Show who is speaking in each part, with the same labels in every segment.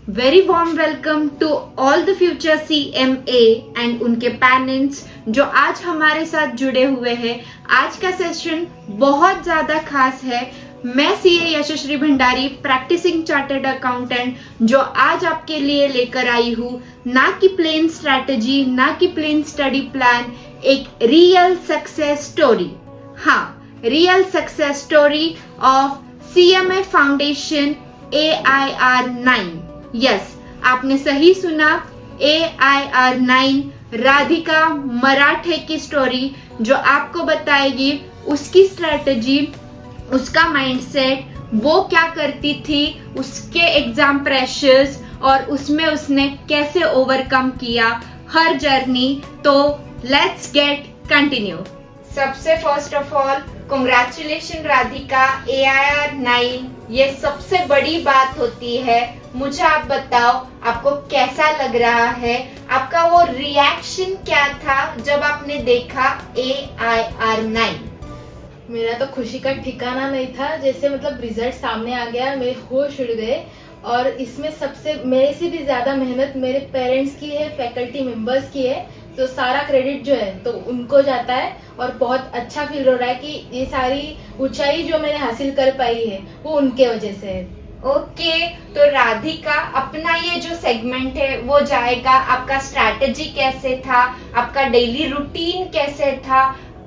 Speaker 1: Very warm welcome to all the future CMA and उनके parents जो आज हमारे साथ जुड़े हुए हैं। आज का सेशन बहुत ज़्यादा खास है। मैं CA Yashashree Bhandari, practising chartered accountant, जो आज आपके लिए लेकर आई हूँ ना कि प्लेन स्ट्रैटेजी, ना कि प्लेन स्टडी प्लान, एक रियल सक्सेस स्टोरी। हाँ, real success story of CMA foundation AIR9। Yes, आपने सही सुना, AIR9 राधिका मराठे की स्टोरी जो आपको बताएगी उसकी स्ट्रेटजी, उसका माइंडसेट, वो क्या करती थी, उसके एग्जाम प्रेशर्स और उसमें उसने कैसे ओवरकम किया हर जर्नी। तो लेट्स गेट कंटिन्यू। सबसे first of all congratulation Radhika, AIR9 ये सबसे बड़ी बात होती है। मुझे आप बताओ, आपको कैसा लग रहा है? आपका वो रिएक्शन क्या था जब आपने देखा AIR9?
Speaker 2: मेरा तो खुशी का ठिकाना नहीं था। जैसे मतलब रिजल्ट सामने आ गया, मेरे होश उड़ गए। और इसमें सबसे मेरे से भी ज्यादा मेहनत मेरे पेरेंट्स की है, फैकल्टी मेंबर्स की है। तो सारा क्रेडिट जो है तो उनको जाता है और बहुत अच्छा फील हो रहा है कि ये सारी ऊंचाई जो मैंने हासिल कर पाई है वो उनके वजह से है।
Speaker 1: ओके, तो राधिका अपना ये जो सेगमेंट है वो जाएगा। आपका स्ट्रैटेजी कैसे था, आपका डेली रूटीन कैसे था,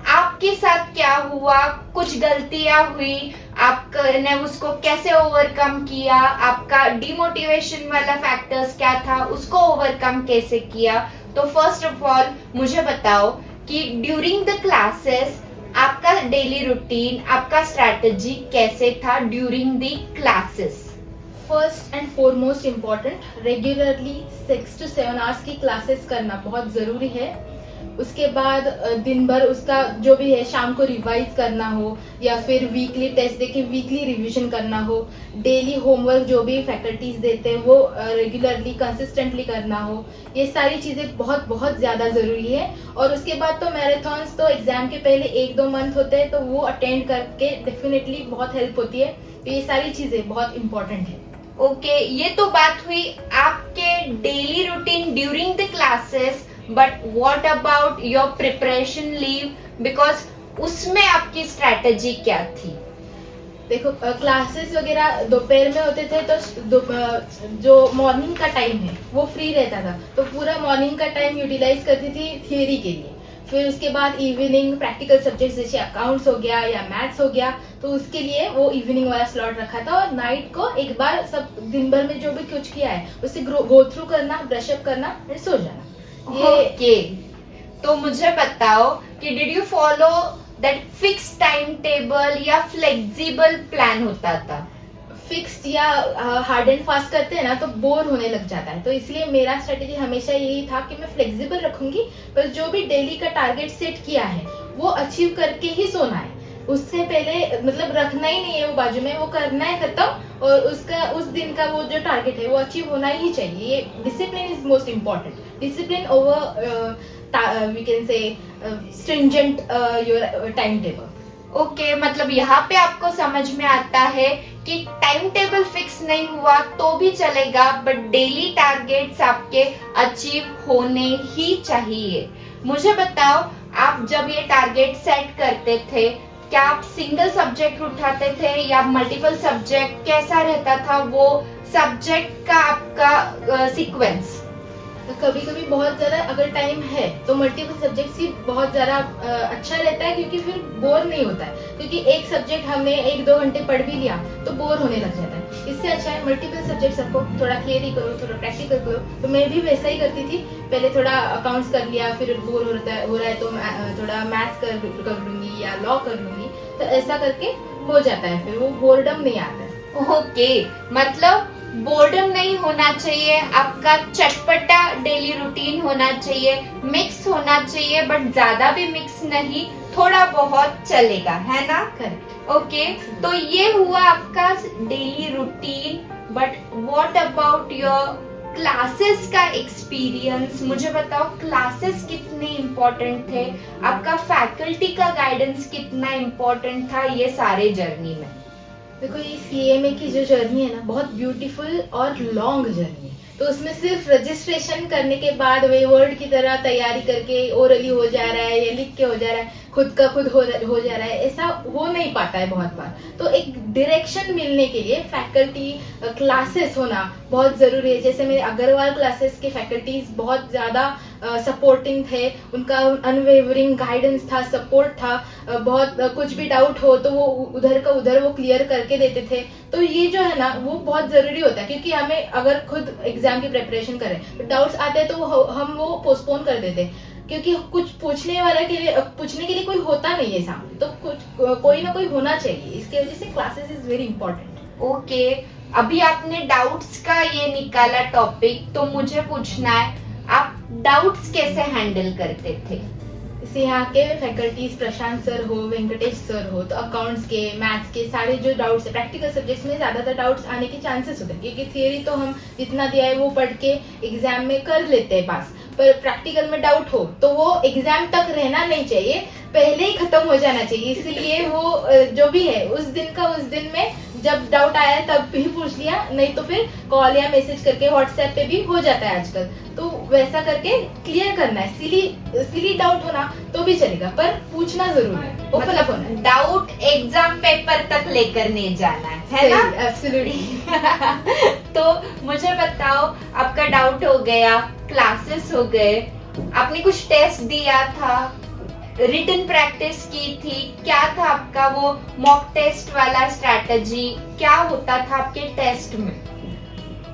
Speaker 1: आपके साथ क्या हुआ, कुछ गलतियां हुई, आपने उसको कैसे ओवरकम किया, आपका डिमोटिवेशन वाला फैक्टर्स क्या था, उसको ओवरकम कैसे किया। तो फर्स्ट ऑफ ऑल मुझे बताओ कि ड्यूरिंग द क्लासेस आपका डेली रूटीन, आपका स्ट्रैटेजी कैसे था during the classes?
Speaker 2: First and foremost important, regularly 6 to 7 hours की क्लासेस करना बहुत जरूरी है। उसके बाद दिन भर उसका जो भी है, शाम को रिवाइज करना हो या फिर वीकली टेस्ट देके वीकली रिवीजन करना हो, डेली होमवर्क जो भी फैकल्टीज देते हैं वो रेगुलरली कंसिस्टेंटली करना हो, ये सारी चीजें बहुत बहुत ज्यादा जरूरी है। और उसके बाद तो मैराथन्स तो एग्जाम के पहले 1-2 मंथ होते हैं, तो वो अटेंड करके डेफिनेटली बहुत हेल्प होती है। तो ये सारी चीजें बहुत इंपॉर्टेंट है।
Speaker 1: ओके, ये तो बात हुई आपके daily routine during the classes, but what about your preparation leave? Because उसमें आपकी स्ट्रैटेजी क्या थी?
Speaker 2: देखो, क्लासेस वगैरह दोपहर में होते थे, तो जो मॉर्निंग का टाइम है वो फ्री रहता था, तो पूरा मॉर्निंग का टाइम यूटिलाइज करती थी थियोरी के लिए। फिर उसके बाद इवनिंग प्रैक्टिकल सब्जेक्ट्स जैसे अकाउंट्स हो गया या मैथ्स हो गया, तो उसके लिए वो इवनिंग वाला स्लॉट रखा था। और नाइट को एक बार सब दिन भर में जो भी कुछ किया है उसे गो थ्रू करना, ब्रशअप करना, फिर सो जाना।
Speaker 1: ओके, तो मुझे बताओ कि did you follow that fix time table या फ्लेक्सिबल प्लान होता था?
Speaker 2: फिक्स्ड या हार्ड एंड फास्ट करते हैं ना तो बोर होने लग जाता है। तो इसलिए मेरा स्ट्रेटेजी हमेशा यही था कि मैं फ्लेक्सिबल रखूंगी, पर जो भी डेली का टारगेट सेट किया है वो अचीव करके ही सोना है। उससे पहले मतलब रखना ही नहीं है वो बाजू में, वो करना है खत्म, और उसका उस दिन का वो जो टारगेट है वो अचीव होना ही चाहिए। ये discipline is most important, discipline over we can say stringent your time table.
Speaker 1: Okay, मतलब यहाँ पे आपको समझ में आता है कि टाइम टेबल फिक्स नहीं हुआ तो भी चलेगा, बट डेली टारगेट्स आपके अचीव होने ही चाहिए। मुझे बताओ, आप जब ये टारगेट सेट करते थे, क्या आप सिंगल सब्जेक्ट उठाते थे या मल्टीपल सब्जेक्ट? कैसा रहता था वो सब्जेक्ट का आपका सीक्वेंस?
Speaker 2: कभी कभी बहुत ज्यादा अगर टाइम है तो मल्टीपल सब्जेक्ट्स ही बहुत ज्यादा अच्छा रहता है, क्योंकि फिर बोर नहीं होता है। क्योंकि एक सब्जेक्ट हमने 1-2 घंटे पढ़ भी लिया तो बोर होने लग जाता है। इससे अच्छा है मल्टीपल सब्जेक्ट्स रखो, थोड़ा थियरी करो, थोड़ा प्रैक्टिकल करो। तो मैं भी वैसा ही करती थी, पहले थोड़ा अकाउंट्स कर लिया, फिर बोर हो रहा है तो थोड़ा मैथ्स कर लूंगी या लॉ कर लूंगी। तो ऐसा करके हो जाता है, फिर वो बोर्डम नहीं आता है।
Speaker 1: ओके, मतलब बोर्डम नहीं होना चाहिए, आपका चटपटा डेली रूटीन होना चाहिए, मिक्स होना चाहिए, बट ज्यादा भी मिक्स नहीं, थोड़ा बहुत चलेगा, है ना?
Speaker 2: करेक्ट।
Speaker 1: ओके, तो ये हुआ आपका daily routine, but what about your classes का एक्सपीरियंस? मुझे बताओ, क्लासेस कितने इम्पोर्टेंट थे, आपका फैकल्टी का गाइडेंस कितना इम्पोर्टेंट था ये सारे जर्नी में?
Speaker 2: देखो ये CMA की जो जर्नी है ना बहुत ब्यूटीफुल और लॉन्ग जर्नी है। तो उसमें सिर्फ रजिस्ट्रेशन करने के बाद वे वर्ड की तरह तैयारी करके ओरली हो जा रहा है या लिख के हो जा रहा है, खुद का खुद हो जा रहा है, ऐसा हो नहीं पाता है बहुत बार। तो एक डायरेक्शन मिलने के लिए फैकल्टी क्लासेस होना बहुत जरूरी है। जैसे मेरे अग्रवाल क्लासेस के फैकल्टीज बहुत ज्यादा सपोर्टिंग थे, उनका अनवेवरिंग गाइडेंस था, सपोर्ट था। बहुत कुछ भी डाउट हो तो वो उधर का उधर वो क्लियर करके देते थे। तो ये जो है ना वो बहुत जरूरी होता है, क्योंकि हमें अगर खुद एग्जाम की प्रिपरेशन करें तो डाउट्स आते हैं तो हम वो पोस्टपोन कर देते हैं, क्योंकि कुछ पूछने के लिए कोई होता नहीं है सामने, तो कुछ कोई ना कोई होना चाहिए। इसकी वजह से classes is very important.
Speaker 1: Okay, अभी आपने डाउट्स का ये निकाला टॉपिक, तो मुझे पूछना है आप डाउट्स कैसे हैंडल करते थे?
Speaker 2: जैसे यहाँ के फैकल्टीज प्रशांत सर हो, वेंकटेश सर हो, तो अकाउंट्स के, मैथ्स के सारे जो डाउट्स है, प्रैक्टिकल सब्जेक्ट्स में ज्यादातर डाउट्स आने के चांसेस होते हैं, क्योंकि थियरी तो हम जितना दिया है वो पढ़ के एग्जाम में कर लेते हैं पास, पर प्रैक्टिकल में डाउट हो तो वो एग्जाम तक रहना नहीं चाहिए, पहले ही खत्म हो जाना चाहिए। इसलिए वो जो भी है उस दिन में जब डाउट आया तब भी पूछ लिया, नहीं तो फिर कॉल या मैसेज करके व्हाट्सएप पे भी हो जाता है आजकल, तो वैसा करके क्लियर करना है। सिली डाउट होना तो भी चलेगा, पर पूछना जरूर है, ओपन अप होना है।
Speaker 1: डाउट एग्जाम पेपर तक लेकर नहीं जाना है ना?
Speaker 2: एब्सोल्युटली।
Speaker 1: तो मुझे बताओ, आपका डाउट हो गया, क्लासेस हो गए, आपने कुछ टेस्ट दिया था, रिटन प्रैक्टिस की थी, क्या था आपका वो मॉक टेस्ट वाला स्ट्रैटेजी, क्या होता था आपके टेस्ट में?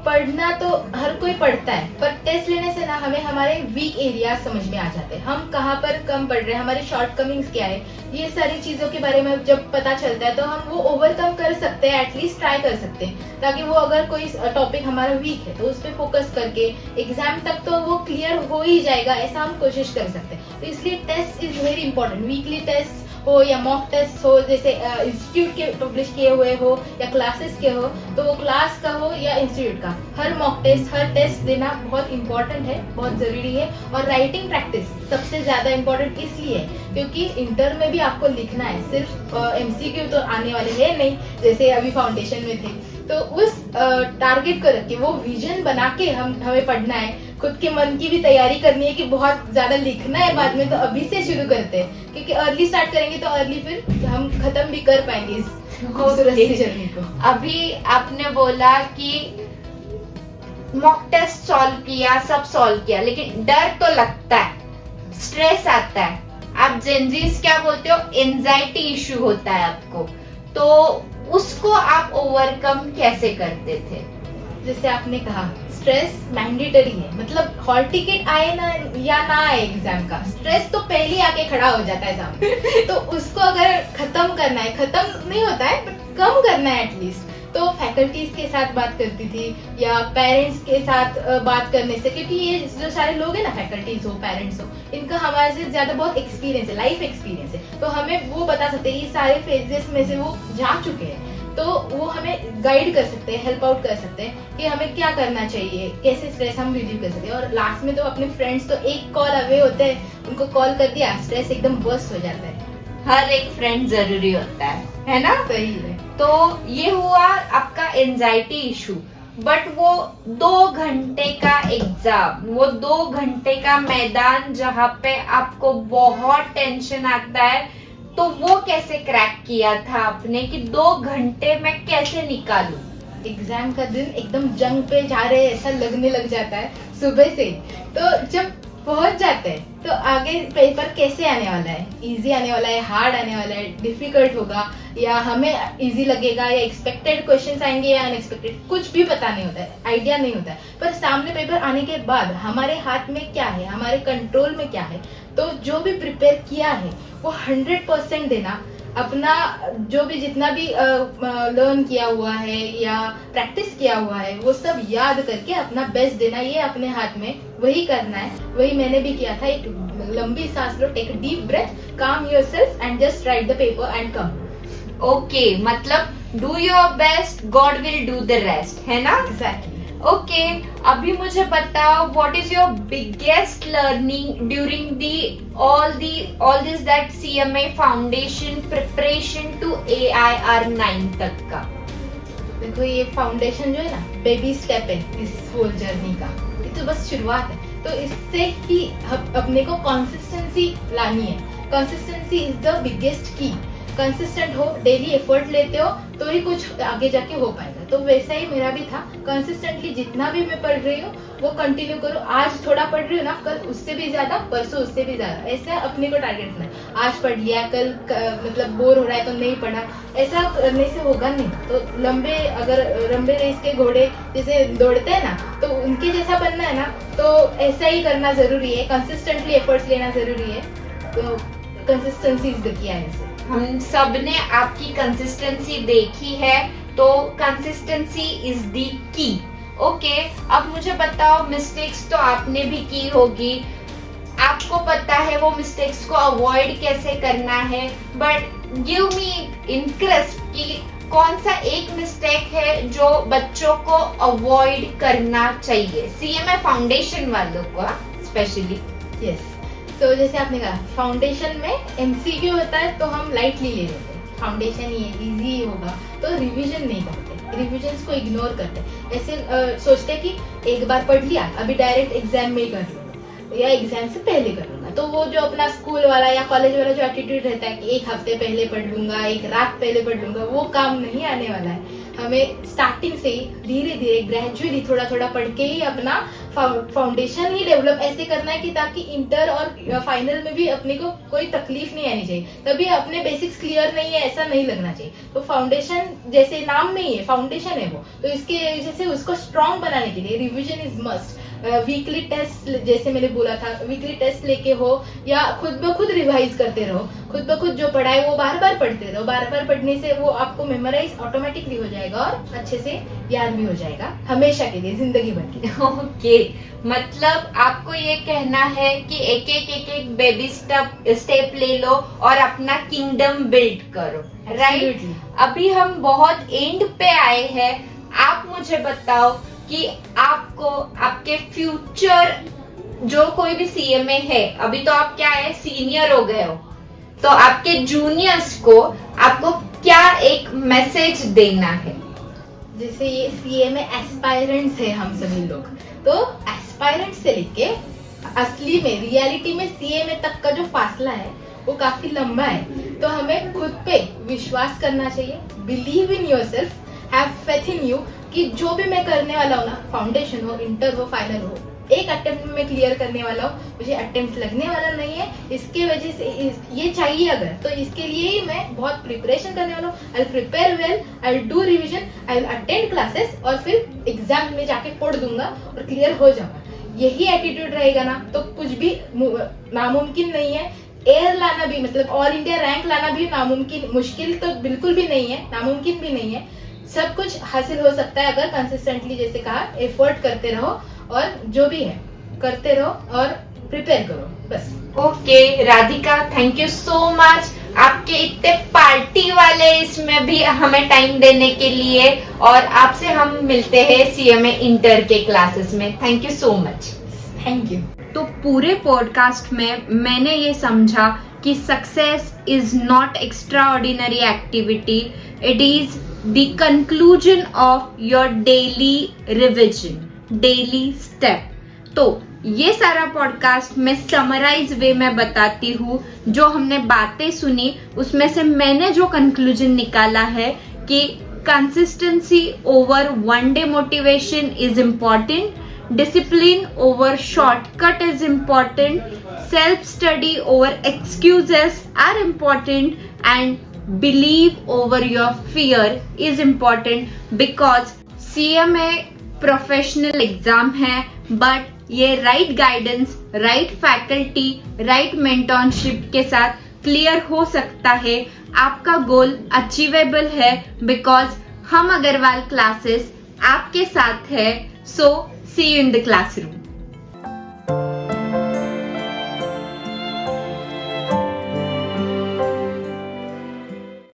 Speaker 2: पढ़ना तो हर कोई पढ़ता है, पर टेस्ट लेने से ना हमें हमारे वीक एरिया समझ में आ जाते हैं, हम कहाँ पर कम पढ़ रहे हैं, हमारी शॉर्टकमिंग्स क्या है, ये सारी चीजों के बारे में जब पता चलता है तो हम वो ओवरकम कर सकते हैं, एटलीस्ट ट्राई कर सकते हैं, ताकि वो अगर कोई टॉपिक हमारा वीक है तो उस पर फोकस करके एग्जाम तक तो वो क्लियर हो ही जाएगा, ऐसा हम कोशिश कर सकते हैं। तो इसलिए test is very important. Weekly test हो या मॉक टेस्ट हो, जैसे इंस्टीट्यूट के पब्लिश किए हुए हो या क्लासेस के हो, तो वो क्लास का हो या इंस्टीट्यूट का, हर मॉक टेस्ट, हर टेस्ट देना बहुत इंपॉर्टेंट है, बहुत जरूरी है। और राइटिंग प्रैक्टिस सबसे ज्यादा इंपॉर्टेंट इसलिए है क्योंकि इंटर में भी आपको लिखना है, सिर्फ MCQ तो आने वाले है नहीं जैसे अभी फाउंडेशन में थे, तो उस टारगेट को रख के वो विजन बना के हमें पढ़ना है, खुद के मन की भी तैयारी करनी है कि बहुत ज्यादा लिखना है बाद में, तो अभी से शुरू करते हैं, क्योंकि अर्ली स्टार्ट करेंगे तो अर्ली फिर हम खत्म भी कर पाएंगे इस खूबसूरत जर्नी को।
Speaker 1: अभी आपने बोला कि मॉक टेस्ट सॉल्व किया, सब सॉल्व किया, लेकिन डर तो लगता है, स्ट्रेस आता है, आप जेनजीज क्या बोलते हो, एंजाइटी इश्यू होता है आपको, तो उसको आप ओवरकम कैसे करते थे?
Speaker 2: जैसे आपने कहा स्ट्रेस मैंडेटरी है, मतलब हॉल टिकट आए ना या ना आए एग्जाम का, स्ट्रेस तो पहले ही आके खड़ा हो जाता है सामने। तो उसको अगर खत्म करना है, खत्म नहीं होता है बट कम करना है एटलीस्ट, तो फैकल्टीज के साथ बात करती थी या पेरेंट्स के साथ बात करने से, क्योंकि ये जो सारे लोग हैं ना, फैकल्टीज हो, पेरेंट्स हो, इनका हमारे से ज्यादा बहुत एक्सपीरियंस है, लाइफ एक्सपीरियंस है, तो हमें वो बता सकते हैं, ये सारे फेजेस में से वो जा चुके हैं, तो वो हमें गाइड कर सकते हैं, हेल्प आउट कर सकते हैं कि हमें क्या करना चाहिए, कैसे स्ट्रेस हम रिलीव कर सकते हैं। और लास्ट में तो अपने फ्रेंड्स तो एक कॉल अवे होते हैं, उनको कॉल कर दिया, स्ट्रेस एकदम बर्स्ट हो जाता है।
Speaker 1: हर एक फ्रेंड जरूरी होता है ना?
Speaker 2: सही है।
Speaker 1: तो ये हुआ आपका एंजाइटी इशू, बट वो 2 घंटे का एग्जाम, वो 2 घंटे का मैदान जहाँ पे आपको बहुत टेंशन आता है, तो वो कैसे क्रैक किया था आपने कि 2 घंटे में कैसे निकालूं?
Speaker 2: एग्जाम का दिन एकदम जंग पे जा रहे हैं ऐसा लगने लग जाता है सुबह से, तो जब पहुंच जाते हैं तो आगे पेपर कैसे आने वाला है, इजी आने वाला है, हार्ड आने वाला है, डिफिकल्ट होगा, या हमें इजी लगेगा, या एक्सपेक्टेड क्वेश्चंस आएंगे या अनएक्सपेक्टेड, कुछ भी पता नहीं होता है, आइडिया नहीं होता है। पर सामने पेपर आने के बाद हमारे हाथ में क्या है, हमारे कंट्रोल में क्या है, तो जो भी प्रिपेयर किया है वो 100% देना, अपना जो भी जितना भी लर्न किया हुआ है या प्रैक्टिस किया हुआ है वो सब याद करके अपना बेस्ट देना, ये अपने हाथ में, वही करना है। वही मैंने भी किया था, एक लंबी सांस लो, take deep breath, calm yourself and just write the paper and come.
Speaker 1: Okay, मतलब do your best, God will do the rest, है ना?
Speaker 2: एग्जैक्टली।
Speaker 1: ओके, अभी मुझे बताओ, what is your biggest learning during the all this that CMA foundation preparation to AIR 9 तक का?
Speaker 2: देखो ये फाउंडेशन जो है ना, बेबी स्टेप है इस होल जर्नी का, ये तो बस शुरुआत है। तो इससे ही अपने को कंसिस्टेंसी लानी है। कंसिस्टेंसी इज द बिगेस्ट की। कंसिस्टेंट हो, डेली एफर्ट लेते हो तो ही कुछ आगे जाके हो पाएगा। तो वैसा ही मेरा भी था, कंसिस्टेंटली जितना भी मैं पढ़ रही हूँ वो कंटिन्यू करो। आज थोड़ा पढ़ रही हूँ ना, कल उससे भी ज्यादा, परसों उससे भी ज्यादा, ऐसा अपने को टारगेट रखना है। आज पढ़ लिया, कल मतलब बोर हो रहा है तो नहीं पढ़ा, ऐसा करने से होगा नहीं। तो लंबे रेस के घोड़े जैसे दौड़ते हैं ना, तो उनके जैसा बनना है ना, तो ऐसा ही करना जरूरी है। कंसिस्टेंटली एफर्ट्स लेना जरूरी है। तो कंसिस्टेंसी इज द की है।
Speaker 1: हम सब ने आपकी कंसिस्टेंसी देखी है, तो consistency is the key. Okay, अब मुझे बताओ, मिस्टेक्स तो आपने भी की होगी, आपको पता है वो मिस्टेक्स को अवॉइड कैसे करना है, but give me in crisp कि कौन सा एक मिस्टेक है जो बच्चों को अवॉइड करना चाहिए, सीएमए फाउंडेशन वालों को स्पेशली।
Speaker 2: यस, तो जैसे आपने कहा फाउंडेशन में एमसीक्यू होता है तो हम लाइटली ले लेते हैं, फाउंडेशन ये इजी होगा तो रिवीजन नहीं करते, रिवीजन्स को इग्नोर करते। ऐसे सोचते हैं कि एक बार पढ़ लिया, अभी डायरेक्ट एग्जाम में ही कर लूंगा या एग्जाम से पहले कर लूंगा। तो वो जो अपना स्कूल वाला या कॉलेज वाला जो एटीट्यूड रहता है कि एक हफ्ते पहले पढ़ लूंगा, एक रात पहले पढ़ लूंगा, वो काम नहीं आने वाला है। हमें स्टार्टिंग से ही धीरे धीरे ग्रेजुअली थोड़ा थोड़ा पढ़ के ही अपना फाउंडेशन ही डेवलप ऐसे करना है कि ताकि इंटर और फाइनल में भी अपने को कोई तकलीफ नहीं आनी चाहिए। तभी अपने बेसिक्स क्लियर नहीं है ऐसा नहीं लगना चाहिए। तो फाउंडेशन जैसे नाम में ही है, फाउंडेशन है वो, तो इसके वजह से उसको स्ट्रॉन्ग बनाने के लिए revision is must. Weekly test जैसे मैंने बोला था, वीकली टेस्ट लेके हो या खुद ब खुद रिवाइज करते रहो, खुद ब खुद जो पढ़ा है वो बार बार पढ़ते रहो। बार बार पढ़ने से वो आपको मेमोराइज ऑटोमेटिकली हो जाएगा और अच्छे से याद भी हो जाएगा हमेशा के लिए, जिंदगी भर के लिए।
Speaker 1: ओके, मतलब आपको ये कहना है कि एक बेबी स्टेप ले लो और अपना किंगडम बिल्ड करो, राइट? अभी हम बहुत एंड पे आए हैं। आप मुझे बताओ कि आपको आपके फ्यूचर जो कोई भी सीएमए है, अभी तो आप क्या है, सीनियर हो गए हो, तो आपके जूनियर्स को आपको क्या एक मैसेज देना है?
Speaker 2: जैसे ये सीएमए एस्पायरेंट्स है हम सभी लोग, तो एस्पायरेंट्स से लेके असली में रियलिटी में सीएमए तक का जो फासला है वो काफी लंबा है। तो हमें खुद पे विश्वास करना चाहिए, believe in yourself, have faith in you कि जो भी मैं करने वाला हूँ ना, फाउंडेशन हो, इंटर हो, फाइनल हो, एक अटेम्प्ट में मैं क्लियर करने वाला हूँ। मुझे अटेम्प्ट लगने वाला नहीं है, इसके वजह से ये चाहिए अगर, तो इसके लिए ही मैं बहुत प्रिपरेशन करने वाला हूँ। I will prepare well, I will do revision, I will attend classes और फिर एग्जाम में जाके पढ़ दूंगा और क्लियर हो जाऊंगा। यही एटीट्यूड रहेगा ना तो कुछ भी नामुमकिन नहीं है। एयर लाना भी, मतलब ऑल इंडिया रैंक लाना भी नामुमकिन, मुश्किल तो बिल्कुल भी नहीं है, नामुमकिन भी नहीं है। सब कुछ हासिल हो सकता है अगर कंसिस्टेंटली, जैसे कहा, एफर्ट करते रहो और जो भी है करते रहो और प्रिपेयर करो, बस।
Speaker 1: Okay Radhika, thank you so much आपके इतने पार्टी वाले इसमें भी हमें टाइम देने के लिए, और आपसे हम मिलते हैं सीएमए इंटर के क्लासेस में। Thank you so much.
Speaker 2: Thank you.
Speaker 1: तो पूरे पॉडकास्ट में मैंने ये समझा कि success is not extra ordinary activity, it is the conclusion of your daily revision, daily step. तो ये सारा पॉडकास्ट मैं समराइज वे में बताती हूँ। जो हमने बातें सुनी उसमें से मैंने जो कंक्लूजन निकाला है कि consistency over one day motivation is important, discipline over shortcut is important, self study over excuses are important, and believe over your fear is important, because CMA professional exam है, बट ये right guidance, right faculty, right mentorship के साथ clear हो सकता है। आपका गोल achievable है, because हम अग्रवाल क्लासेस आपके साथ है। सो see you in the classroom.